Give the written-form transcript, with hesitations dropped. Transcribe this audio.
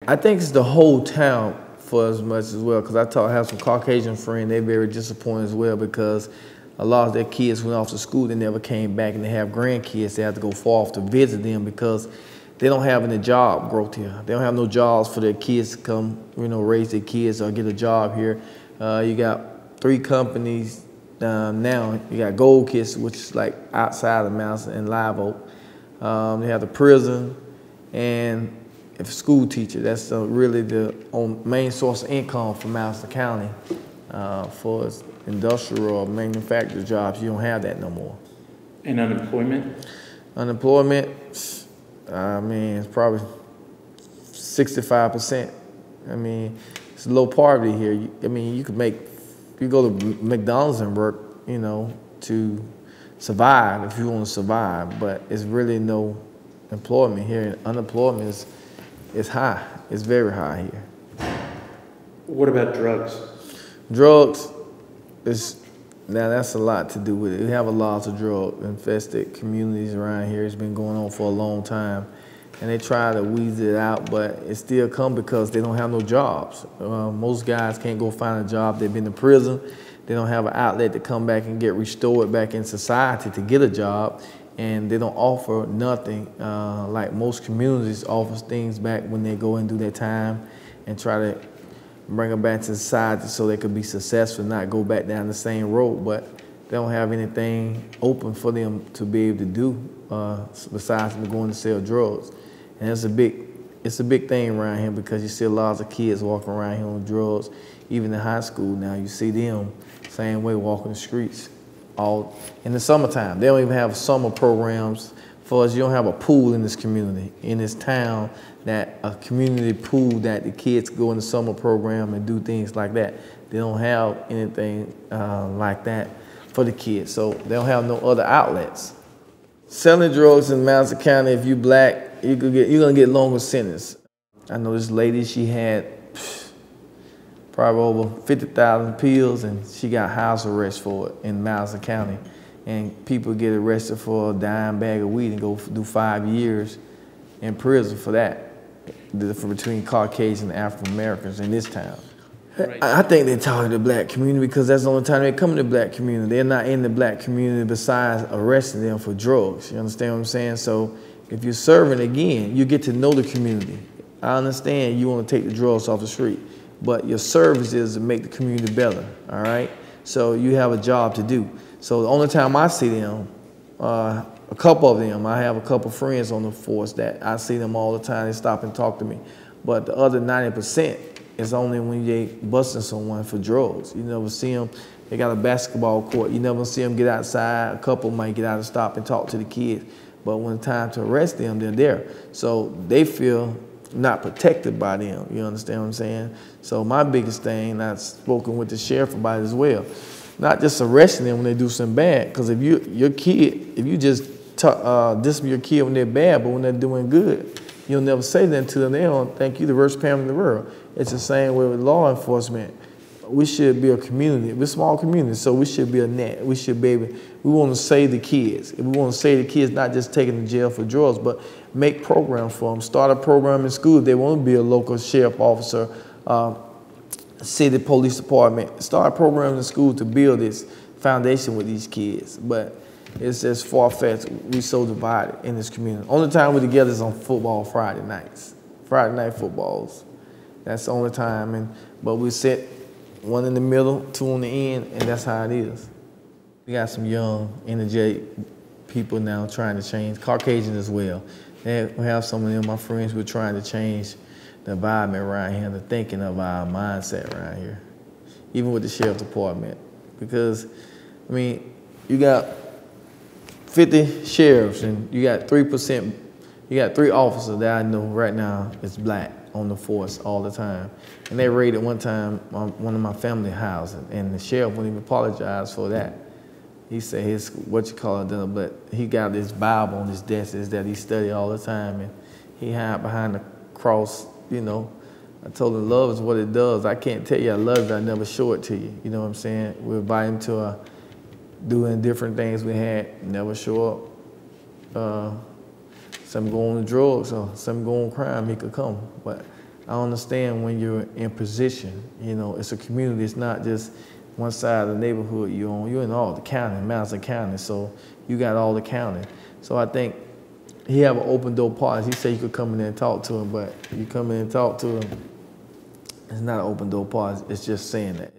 I think it's the whole town for as much as well, because have some Caucasian friends, they're very disappointed as well because a lot of their kids went off to school, they never came back, and they have grandkids, they have to go far off to visit them because they don't have any job growth here. They don't have no jobs for their kids to come, raise their kids or get a job here. You got 3 companies now. You got Gold Kiss, which is like outside of Madison, and Live Oak. They have the prison and a school teacher. That's really the main source of income for Madison County for industrial or manufacturing jobs. You don't have that no more. And unemployment? Unemployment, I mean, it's probably 65%. I mean, it's low poverty here. You go to McDonald's and work, to survive if you want to survive, but it's really no employment here. Unemployment is high. It's very high here. What about drugs? Drugs now that's a lot to do with it. We have a lot of drug-infested communities around here. It's been going on for a long time, and they try to weed it out, but it still come because they don't have no jobs. Most guys can't go find a job. They've been to prison. They don't have an outlet to come back and get restored back in society to get a job, and they don't offer nothing like most communities offers things back when they go and do their time and try to bring them back to society so they could be successful, not go back down the same road. But they don't have anything open for them to be able to do besides going to sell drugs. And it's a big thing around here because you see a lot of kids walking around here on drugs. Even in high school now, you see them same way walking the streets all in the summertime. They don't even have summer programs for us. You don't have a pool in this community, in this town, that a community pool that the kids go in the summer program and do things like that. They don't have anything like that for the kids, so they don't have no other outlets. Selling drugs in Madison County, if you black, you're gonna get longer sentence. I know this lady, she had probably over 50,000 pills, and she got house arrest for it in Madison County. And people get arrested for a dime bag of weed and go do 5 years in prison for that, between Caucasian and African Americans in this town. Right. I think they target the black community because that's the only time they come in the black community. They're not in the black community besides arresting them for drugs. You understand what I'm saying? So if you're serving, again, you get to know the community. I understand you want to take the drugs off the street, but your service is to make the community better, all right? So you have a job to do. So the only time I see them, a couple of them, I have a couple friends on the force that I see them all the time. They stop and talk to me. But the other 90% is only when they busting someone for drugs. You never see them. They got a basketball court. You never see them get outside. A couple might get out and stop and talk to the kids. But when it's time to arrest them, they're there. So they feel not protected by them. You understand what I'm saying? So my biggest thing, and I've spoken with the sheriff about it as well, not just arresting them when they do something bad, because if you just discipline your kid when they're bad, but when they're doing good, you'll never say that to them. They don't think you're the worst parent in the world. It's the same way with law enforcement. We should be a community. We're a small community, so we should be a net. We should be able, we want to save the kids. We want to save the kids, not just take them to jail for drugs, but make programs for them. Start a program in school if they want to be a local sheriff officer, city police department. Start programs in school to build this foundation with these kids. But it's just far-fetched. We're so divided in this community. Only time we're together is on football Friday nights. Friday night footballs. That's the only time. But we sit one in the middle, 2 on the end, and that's how it is. We got some young, energetic people now trying to change, Caucasian as well. We have some of them, my friends, who are trying to change the environment around here, the thinking of our mindset around here, even with the sheriff's department. Because, I mean, you got 50 sheriffs and you got 3%, you got 3 officers that I know right now is black on the force all the time. And they raided one time on one of my family houses, and the sheriff wouldn't even apologize for that. He said his, but he got this Bible on his desk that he studied all the time, and he hid behind the cross, you know. I told him love is what it does. I can't tell you I love you, I never show it to you. You know what I'm saying? We invite him to doing different things we had, never show up. Some go on drugs or some go on crime, he could come. But I understand when you're in position, you know, it's a community. It's not just one side of the neighborhood you're on. You're in all the county, Madison County, so you got all the county. So I think he have an open door policy. He said you could come in there and talk to him, but you come in and talk to him, it's not an open door policy. It's just saying that.